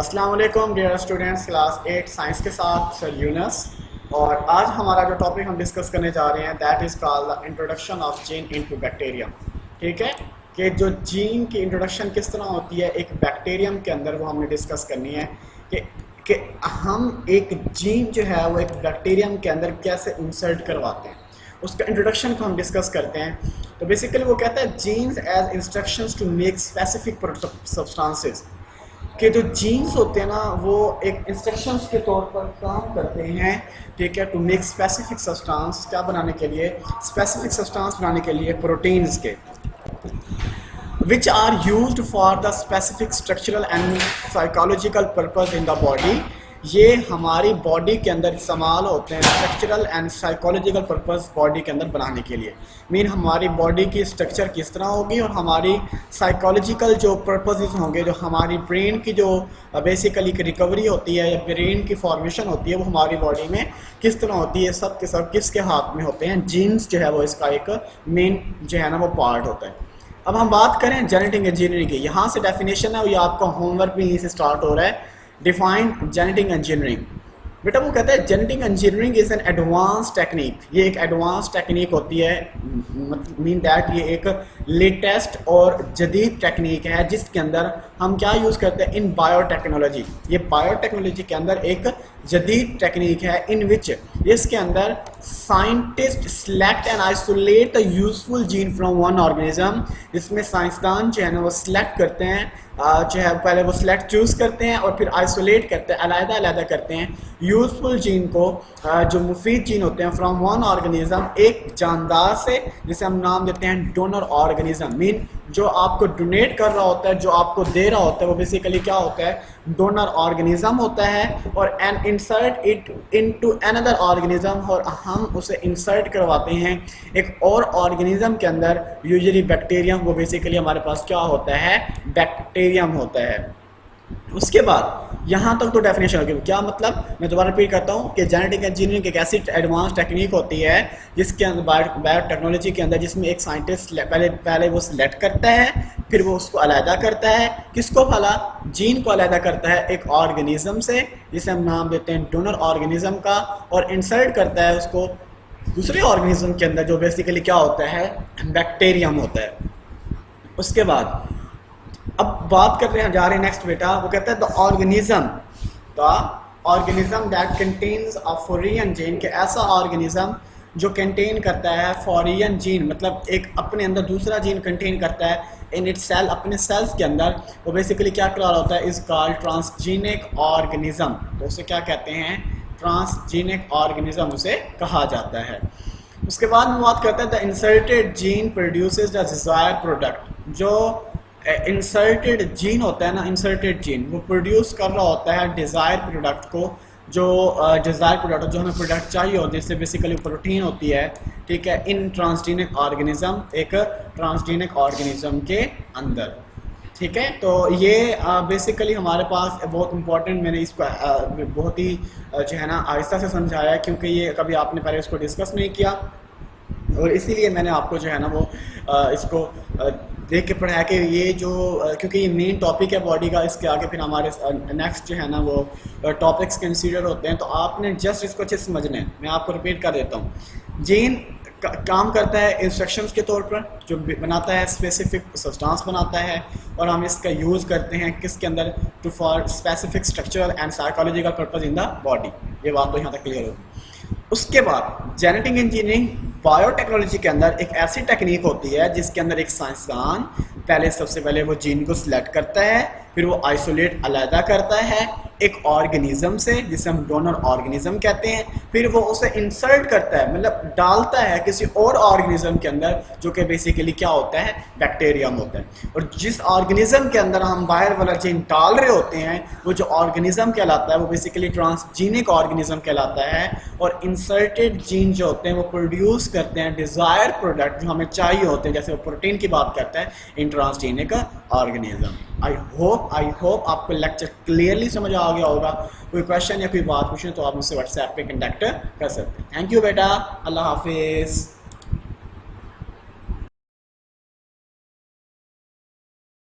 अस्सलाम वालेकुम dear students, class 8 science के साथ सर यूनस। और आज हमारा जो टॉपिक हम डिस्कस करने जा रहे हैं that is called the introduction of gene into bacterium. ठीक है कि जो जीन की इंट्रोडक्शन किस तरह होती है एक बैक्टीरियम के अंदर, वो हमने डिस्कस करनी है कि हम एक जीन जो है वो एक बैक्टीरियम के अंदर कैसे इंसर्ट करवाते हैं, उसका इंट्रोडक्शन को हम डिस्कस करते हैं। तो बेसिकली वो कहता है genes as instructions to make specific substances, कि जो जीन्स होते हैं ना वो एक इंस्ट्रक्शंस के तौर पर काम करते हैं। ठीक है, टू मेक स्पेसिफिक सब्सटेंस, क्या बनाने के लिए, स्पेसिफिक सब्सटेंस बनाने के लिए प्रोटीन्स के, which are used for the specific structural and psychological purpose in the body। ये हमारी बॉडी के अंदर इस्तेमाल होते हैं structural and psychological purpose body के अंदर बनाने के लिए। मीन हमारी बॉडी की स्ट्रक्चर किस तरह होगी और हमारी साइकोलॉजिकल जो पर्पसेस होंगे, जो हमारी ब्रेन की जो बेसिकली की रिकवरी होती है या ब्रेन की फॉर्मेशन होती है, वो हमारी बॉडी में किस तरह होती है, सब के सब किसके हाथ में होते हैं। जीन्स जो है वो इसका एक मेन जो है ना वो पार्ट होता है। अब हम बात करें जेनेटिक इंजीनियरिंग की, यहाँ से डेफिनेशन है, ये आपका होमवर्क भी यहीं से स्टार्ट हो रहा है। Define genetic engineering. बेटा वो कहता है genetic engineering is an advance technique, ये एक एडवांस टेक्निक होती है, मीन दैट ये एक लेटेस्ट और जदीद टेक्निक है जिसके अंदर हम क्या यूज़ करते हैं, इन बायोटेक्नोलॉजी। ये बायोटेक्नोलॉजी के अंदर एक जदीद टेक्निक है इन विच इसके अंदर scientist select and isolate the useful gene from one organism. जिसमें साइंसदान जो है ना वो सिलेक्ट करते हैं, जो है पहले वो सिलेक्ट चूज़ करते हैं और फिर आइसोलेट करते हैं, अलग-अलग करते हैं यूजफुल जीन को, जो मुफीद जीन होते हैं फ्रॉम वन ऑर्गेनिज्म, एक जानदार से, जिसे हम नाम देते हैं डोनर ऑर्गेनिज्म। मीन जो आपको डोनेट कर रहा होता है, जो आपको दे रहा होता है, वो बेसिकली क्या होता है, डोनर ऑर्गेनिज्म होता है। और and insert it into another organism, और हम उसे इंसर्ट करवाते हैं एक और ऑर्गेनिज्म के अंदर, यूजुअली बैक्टीरियम। वो बेसिकली हमारे पास क्या होता है, बैक्टीरियम होता है। उसके बाद यहाँ तक तो डेफिनेशन होगी। क्या मतलब, मैं दोबारा रिपीट करता हूँ कि जेनेटिक इंजीनियरिंग एक ऐसी एडवांस टेक्निक होती है जिसके अंदर बायोटेक्नोलॉजी के अंदर, जिसमें एक साइंटिस्ट पहले वो सिलेक्ट करता है, फिर वो उसको अलहदा करता है, किसको भला, जीन को अलहदा करता है एक ऑर्गेनिज्म से, जिसे हम नाम देते हैं डोनर ऑर्गेनिज्म का, और इंसर्ट करता है उसको दूसरे ऑर्गेनिज्म के अंदर, जो बेसिकली क्या होता है, बैक्टीरियम होता है। उसके बाद अब बात करते हैं, जा रहे हैं नेक्स्ट बेटा। वो कहता है the organism that contains a foreign gene, के ऐसा ऑर्गेनिज्म जो कंटेन करता है फॉरेन जीन, मतलब एक अपने अंदर दूसरा जीन कंटेन करता है इन इट सेल, अपने सेल्स के अंदर, वो बेसिकली क्या करा होता है, इज कॉल्ड ट्रांसजीनिक ऑर्गेनिज्म। तो उसे क्या कहते हैं, ट्रांसजीनिक ऑर्गेनिज्म उसे कहा जाता है। उसके बाद में बात करते हैं the inserted gene produces the desired product. जो इंसर्टेड जीन होता है ना, इंसर्टेड जीन वो प्रोड्यूस कर रहा होता है डिज़ायर प्रोडक्ट को, जो डिज़ायर प्रोडक्ट जो हमें प्रोडक्ट चाहिए होती है, जिससे बेसिकली प्रोटीन होती है। ठीक है, इन ट्रांसजीनिक ऑर्गेनिज्म, एक ट्रांसजीनिक ऑर्गेनिज्म के अंदर। ठीक है, तो ये बेसिकली हमारे पास बहुत इंपॉर्टेंट, मैंने इसको बहुत ही जो है ना आहिस्ता से समझाया, क्योंकि ये कभी आपने पहले इसको डिस्कस नहीं किया, और इसीलिए मैंने आपको जो है ना वो इसको देख के पढ़ाया कि ये जो, क्योंकि ये मेन टॉपिक है बॉडी का, इसके आगे फिर हमारे नेक्स्ट जो है ना वो टॉपिक्स कंसीडर होते हैं। तो आपने जस्ट इसको अच्छे से समझना है। मैं आपको रिपीट कर देता हूँ। जीन काम करता है इंस्ट्रक्शंस के तौर पर, जो बनाता है स्पेसिफिक सब्सटेंस बनाता है, और हम इसका यूज़ करते हैं किसके अंदर, to for specific structural and psychological purpose in the body. ये बात तो यहाँ तक क्लियर होगी। उसके बाद जेनेटिक इंजीनियरिंग बायोटेक्नोलॉजी के अंदर एक ऐसी टेक्निक होती है जिसके अंदर एक साइंसदान सबसे पहले वो जीन को सिलेक्ट करता है, फिर वो आइसोलेट अलहदा करता है एक ऑर्गेनिज्म से, जिसे हम डोनर ऑर्गेनिज्म कहते हैं, फिर वो उसे इंसर्ट करता है, मतलब डालता है किसी और ऑर्गेनिज्म के अंदर, जो कि बेसिकली क्या होता है, बैक्टीरियम होता है। और जिस ऑर्गेनिज्म के अंदर हम बाहर वाला जीन डाल रहे होते हैं, वो जो ऑर्गेनिज्म कहलाता है, वो बेसिकली ट्रांसजीनिक ऑर्गेनिज्म कहलाता है। और इंसर्टेड जीन जो होते हैं वो प्रोड्यूस करते हैं डिज़ायर प्रोडक्ट जो हमें चाहिए होते हैं, जैसे वो प्रोटीन की बात करता है इन ट्रांसजीनिक ऑर्गेनिज्म। आई होप आपको लेक्चर क्लियरली समझ आ गया होगा। कोई क्वेश्चन या कोई बात पूछें तो आप मुझसे व्हाट्सएप पे कंटेक्ट कर सकते हैं। थैंक यू बेटा, अल्लाह हाफिज़।